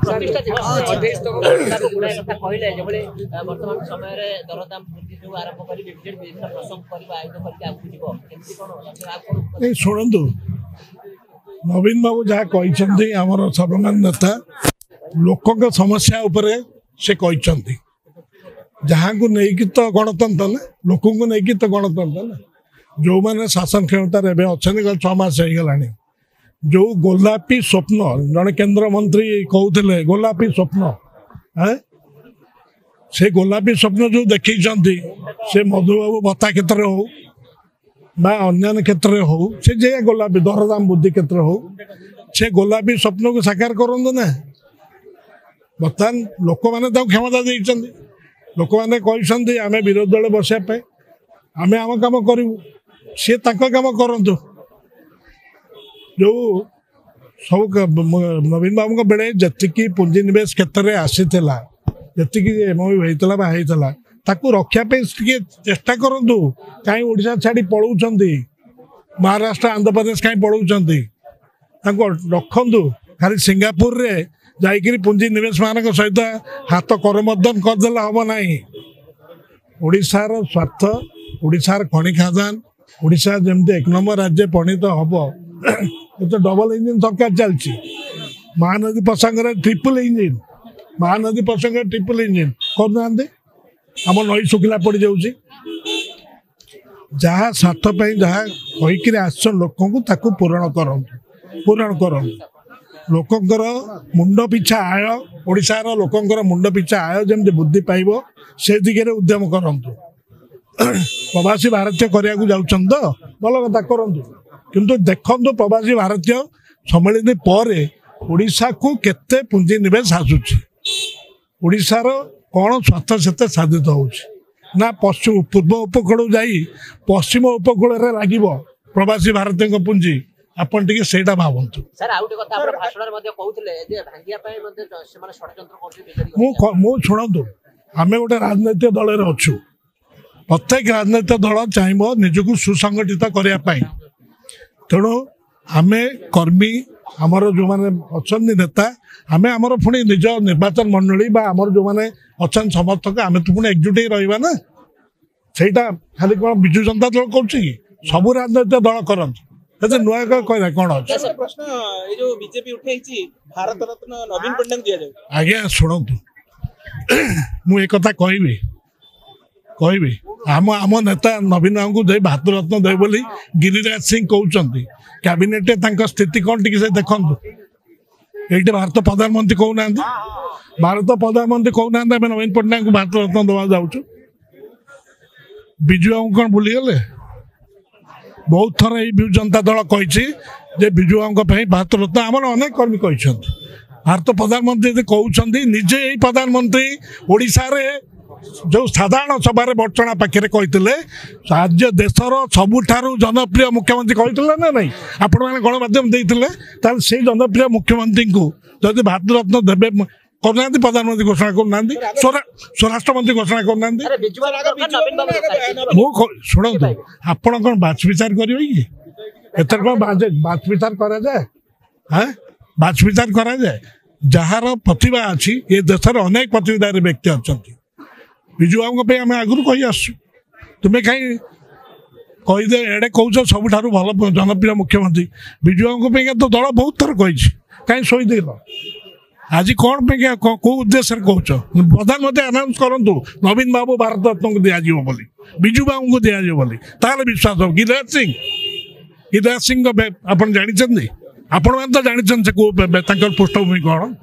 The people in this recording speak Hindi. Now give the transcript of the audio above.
प्रतिष्ठा कहले वर्तमान समय दरदाम वृद्धि जो आरंभ कर विभिन्न प्रसंग आयोजन करके शुणु नवीन बाबू जहाँ कहते आमर सर्वमान नेता लोकों समस्या उपरे से कहते जहाँ को लेकिन तो गणतंत्र ना लोक नहीं तो गणतंत्र ना जो मैंने शासन क्षमतार अच्छा 6 मास हो गला जो गोलापी स्वप्न जड़े केन्द्र मंत्री कहते गोलापी स्वप्न से गोलापी स्वप्न जो देखी से मधुबाबू भत्ता क्षेत्र हो अन्य क्षेत्र में हो से जे गोलापी दरदाम वृद्धि क्षेत्र हो से गोलापी स्वप्न को साकार करूँ ना बर्तमान लोक मैंने क्षमता देते लोक मैंने कहते आम विरोधी दल बसापे आम आम कम करूँ सी कम करूँ जो सब नवीन बाबू बेले जी पुंजीनिवेश क्षेत्र में आसी जी एमओयू होता ताकू रक्षापी चेष्टा करूँ कहीं ओडिशा छाड़ी पलाऊँ महाराष्ट्र आंध्र प्रदेश कहीं पलाऊँ रखु खाली सिंगापुर रे जाइकरी पुंजी निवेश मान सहित हाथ करमर्दन करदे हम ना ओडिशार स्वार्थ ओडिशार खनि खादान ओडिशा जमती 1 नंबर राज्य परिणत हम तो डबल इंजिन सरकार चलती महानदी प्रसंग ट्रिपल इंजिन महानदी प्रसंग ट्रिपल इंजिन करना आम नई शुखिला पड़ जाऊँगी जहाँ स्वार्थपाई जहाँ कहीकि आस लोक पूरण कर लोकंर मुंड पिछा आय ओडिशार लोकंर मुंड पिछा आय जमी वृद्धि पाइब से दिगरे उद्यम करूँ प्रवासी भारतीय करने जाऊँ तो भल कथा करूँ किंतु देखो प्रवासी भारतीय सम्मिलन पर ओडिशा को केते पुंजी निवेश आसूची ओडिशार कौन स्वार्थ से साधित होना पश्चिम पूर्व उपकूल जा पश्चिम उपकूल लगे प्रवासी भारतीय पुंजी आपण टिके सेटा भावंतु सर आउटे कथा आपण भाषण मध्ये कहउतले जे भांगिया पय मध्ये से माने षडयंत्र करथि मु सुनंतु आमे गोटे राजनीतिक दल रे अछु प्रत्येक राजनीतिक दल चाहिबो निजको सुसंगठित करिया पय तेणु आमे कर्मी आमर जो माने अछन नेता आमे आमर पुणी निज निर्वाचन मंडली बा आमर जो माने अछन समर्थक आमे तो पुणी एकजुट ही रहबा ना सेटा खाली कोन बिजु जनता दल करछि सब राजनीतिक दल करन नुआ कहना कौन अच्छे प्रश्न ये जो बीजेपी उठाई भारत रत्न नवीन पट्टनायक दिया जाए आज्ञा शुणु मुझे कहबी आम आम नेता नवीन बाबू को भारत रत्न दे बोली गिरिराज सिंह कहते कैबिनेट स्थिति कौन टी देखु ये भारत प्रधानमंत्री कहना भारत प्रधानमंत्री कहना नवीन पट्टनायक भारत रत्न दवा जाऊँ विजु बाबू कौन भूलीगले बहुत थर यू जनता दल कही विजु बाबू भारत रत्न आम अनेक कर्मी कहते भारत प्रधानमंत्री कहते निजे यही प्रधानमंत्री ओडिशा रे जो साधारण सभा बर्चना पाखे कहते राज्य देशर सबुठारु जनप्रिय मुख्यमंत्री कहते ना नहीं आपण मैंने गणमाध्यम देते से जनप्रिय मुख्यमंत्री को जब भारत रत्न देवे करना प्रधानमंत्री घोषणा करना स्वराष्ट्र मंत्री घोषणा करना शुणु आपण कौन बाच विचार करेंगे कि एथर कौन बाच विचार करा जाए हाँ बाच विचार करा जाए जार प्रतिभा अच्छी ये देशर अनेक प्रतिभाधारी व्यक्ति अच्छा विजु बाबू आम आगुरी कही आसु तुम्हें कहीं कहीदे एडे कौच सबुठ भल जनप्रिय मुख्यमंत्री विजु बाबू तो दल बहुत थर कही कहीं शोदेल आज कौन कौ उद्देश्य कौच प्रधानमंत्री अनाउंस करूँ नवीन बाबू भारत रत्न को दिज्व बोली विजु बाबू को दिज्व बोली ताले विश्वास हो गिरिराज सिंह आप जानते आपण मैंने तो जानते कौ पृष्ठभूमि कौन